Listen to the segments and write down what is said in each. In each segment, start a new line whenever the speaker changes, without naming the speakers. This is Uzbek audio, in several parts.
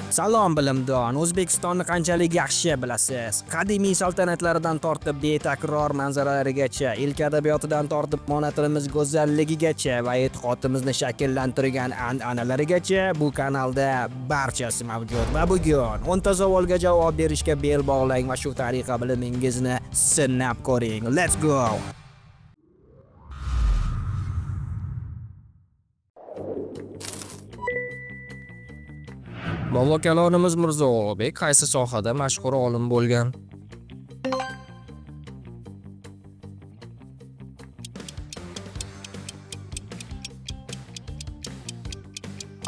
Salom bilimdon, O'zbekistonni qanchalik yaxshi bilasiz? Qadimiy saltanatlaridan tortib betakror manzaralarigacha, ilk adabiyotidan tortib ona tilimiz go'zalligigacha va e'tiqodimizni shakllantirgan an'analarigacha bu kanalda barchasi mavjud. Va bugun 10 ta savolga javob berishga bel bog'lang va shu tariqa bilimingizni sinab ko'ring. Let's go! Bobo kalonimiz Mirzo Ulug'bek qaysi sohada mashhur olim bo'lgan?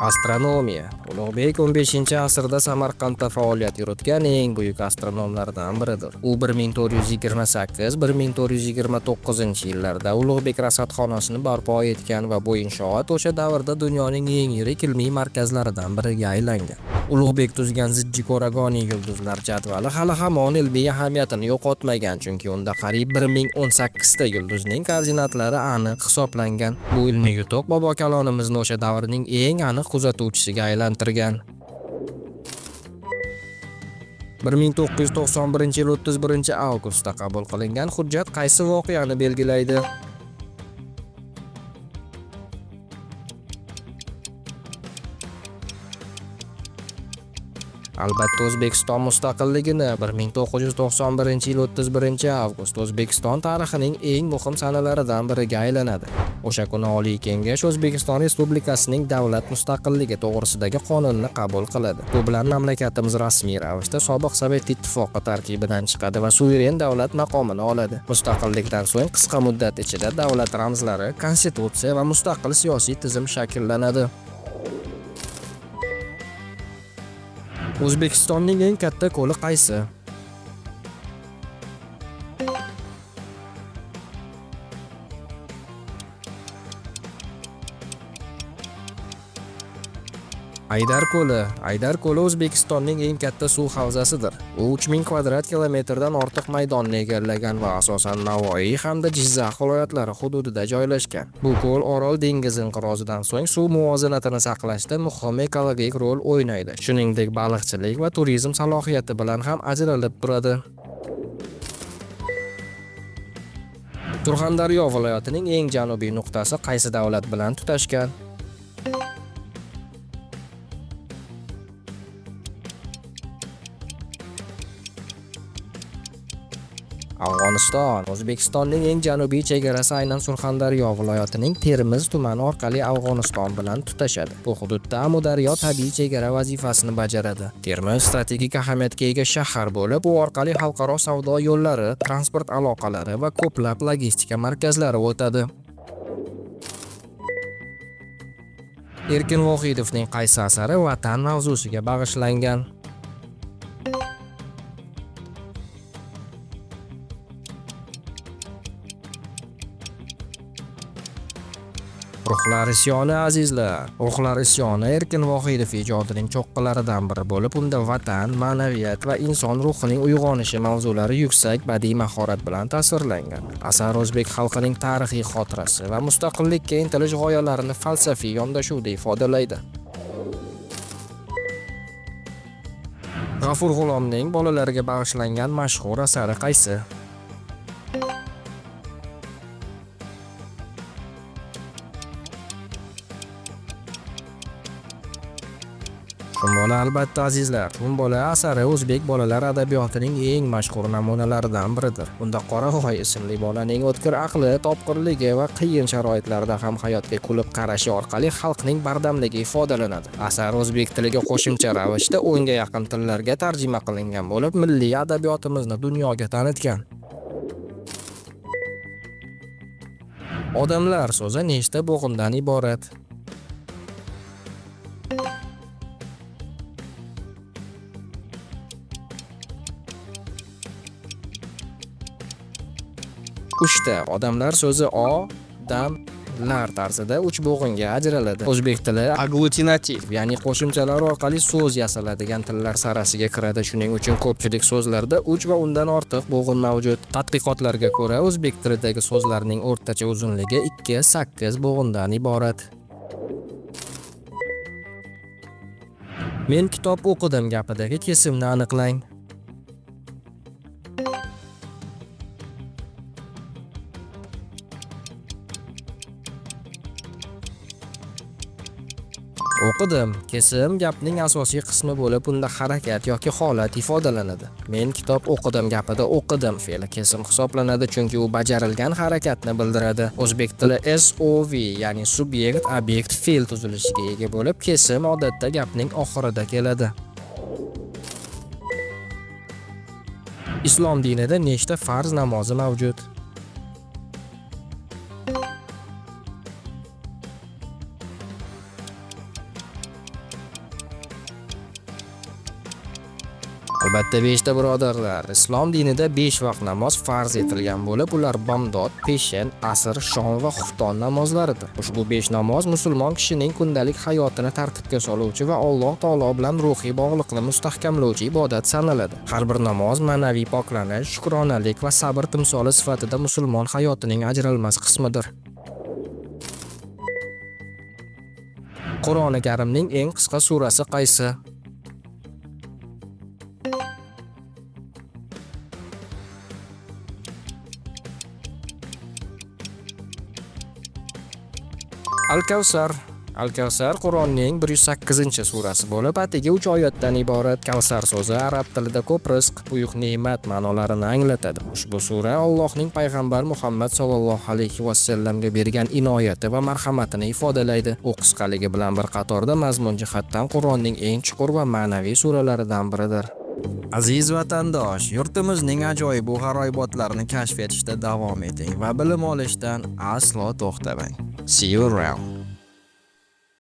Astronomiya. Ulug'bek 15-asrda Samarqandda faoliyat yuritgan eng buyuk astronomlardan biridir. U 1428-1429-yillarda Ulug'bek rasadxonasini barpo etgan va bu inshoot o'sha davrda dunyoning eng yirik ilmiy markazlaridan biriga aylangan. Ulug'bek tuzgan Zijji-Ko'ragoni yulduzlar jadvali hali hamon ilmiy ahamiyatini yo'qotmagan, chunki unda qariyb 1018 ta yulduzning koordinatlari aniq hisoblangan. Bu ilmiy yutuq Bobo kalonimizni o'sha davrning eng aniq kuzatuvchisiga aylantirgan. 1991-yil 31-avgustda qabul qilingan hujjat qaysi voqeani belgilaydi? Albatta, O'zbekiston mustaqilligini 1991-yil 31-avgust O'zbekiston tarixining eng muhim sanalaridan biriga aylanadi. O'sha kuni Oliy Kengash O'zbekiston Respublikasining davlat mustaqilligi to'g'risidagi qonunni qabul qiladi. Bu bilan mamlakatimiz rasmiy ravishda sobiq Sovet ittifoqi tarkibidan chiqadi va suveren davlat maqomini oladi. Mustaqillikdan so'ng qisqa muddat ichida davlat ramzlari, konstitutsiya va mustaqil siyosiy tizim shakllanadi. O'zbekistonning eng katta ko'li qaysi? Aydar ko'li. Aydar ko'li O'zbekistonning eng katta suv havzasidir. U 3000 kvadrat kilometrdan ortiq maydonni egallagan va asosan Navoiy hamda Jizzax viloyatlari hududida joylashgan. Bu ko'l Orol dengizi inqirozidan so'ng suv muvozanatini saqlashda muhim ekologik rol o'ynaydi. Shuningdek, baliqchilik va turizm salohiyati bilan ham ajralib turadi. Surxondaryo viloyatining eng janubiy nuqtasi qaysi davlat bilan tutashgan? Afg'oniston. O'zbekistonning eng janubiy chegarasi aynan Surxondaryo viloyatining Termiz tumani orqali Afg'oniston bilan tutashadi. Bu hududda Amudaryo tabiiy chegara vazifasini bajaradi. Termiz strategik ahamiyatga ega shahar bo'lib, u orqali xalqaro savdo yo'llari, transport aloqalari va ko'plab logistika markazlari o'tadi. Erkin Vohidovning qaysi asari Vatan mavzusiga bag'ishlangan? Ruhlar isyoni azizlar. Ruhlar isyoni Erkin Vohidov ijodining cho'qqilaridan biri bo'lib, unda vatan, ma'naviyat va inson ruhining uyg'onishi mavzulari yuksak badiiy mahorat bilan tasvirlangan. Asar o'zbek xalqining tarixiy xotirasi va mustaqillikka intilish g'oyalarini falsafiy yondashuvda ifodalaydi. G'afur G'ulomning bolalarga bag'ishlangan mashhur asari qaysi? Xumbola. Albatta azizlar, Xumbola asari o'zbek bolalar adabiyotining eng mashhur namunalaridan biridir. Unda Qorag'oy ismli bolaning o'tkir aqli, topqirligi va qiyin sharoitlarda ham hayotga kulib qarashi orqali xalqning bardamligi ifodalanadi. Asar o'zbek tiliga qo'shimcha ravishda 10 ga yaqin tillarga tarjima qilingan bo'lib, milliy adabiyotimizni dunyoga tanitgan. Odamlar so'zi nechta bo'g'indan iborat? Uchta. Odamlar so'zi dam-lar tarzida 3 bo'g'inga ajraladi. O'zbek tili aglutinativ, ya'ni qo'shimchalar orqali so'z yasaladigan tillar sarasiga kiradi. Shuning uchun ko'pchilik so'zlarda 3 va undan ortiq bo'g'in mavjud. Tadqiqotlarga ko'ra, o'zbek tilidagi so'zlarning o'rtacha uzunligi 2-8 bo'g'indan iborat. Men kitob o'qidim gapidagi kesimni aniqlang. O'qidim kesim gapning asosiy qismi bo'lib, unda harakat yoki holat ifodalanadi. Men kitob o'qidim gapida o'qidim fe'li kesim hisoblanadi, chunki u bajarilgan harakatni bildiradi. O'zbek tili SOV, ya'ni subyekt, obyekt, fe'l tuzilishiga ega bo'lib, kesim odatda gapning oxirida keladi. Islom dinida nechta farz namozi mavjud? Albatta 5 ta birodarlar. Islom dinida 5 vaqt namoz farz etilgan bo'lib, ular bomdod, peshin, asr, shom va xufton namozlaridir. Ushbu 5 namoz musulmon kishining kundalik hayotini tartibga soluvchi va Alloh taolo bilan ruhiy bog'liqlikni mustahkamlovchi ibodat sanaladi. Har bir namoz ma'naviy poklanish, shukronalik va sabr timsoli sifatida musulmon hayotining ajralmas qismidir. Qur'oni Karimning eng qisqa surasi qaysi? Al-Kawsar. Al-Kawsar Qur'onning 108-surasi bo'lib, atigi 3 oyatdan iborat. Kawsar so'zi arab tilida ko'p rizq, buyuk ne'mat ma'nolarini anglatadi. Ushbu sura Allohning payg'ambar Muhammad sallallohu alayhi va sallamga bergan inoyati va marhamatini ifodalaydi. U qisqaligi bilan bir qatorda mazmun jihatdan Qur'onning eng chuqur va ma'naviy suralaridan biridir. Aziz vatandosh, yurtimizning ajoyib va g'aroyibotlarini kashf etishda davom eting va bilim olishdan aslo to'xtamang. See you around.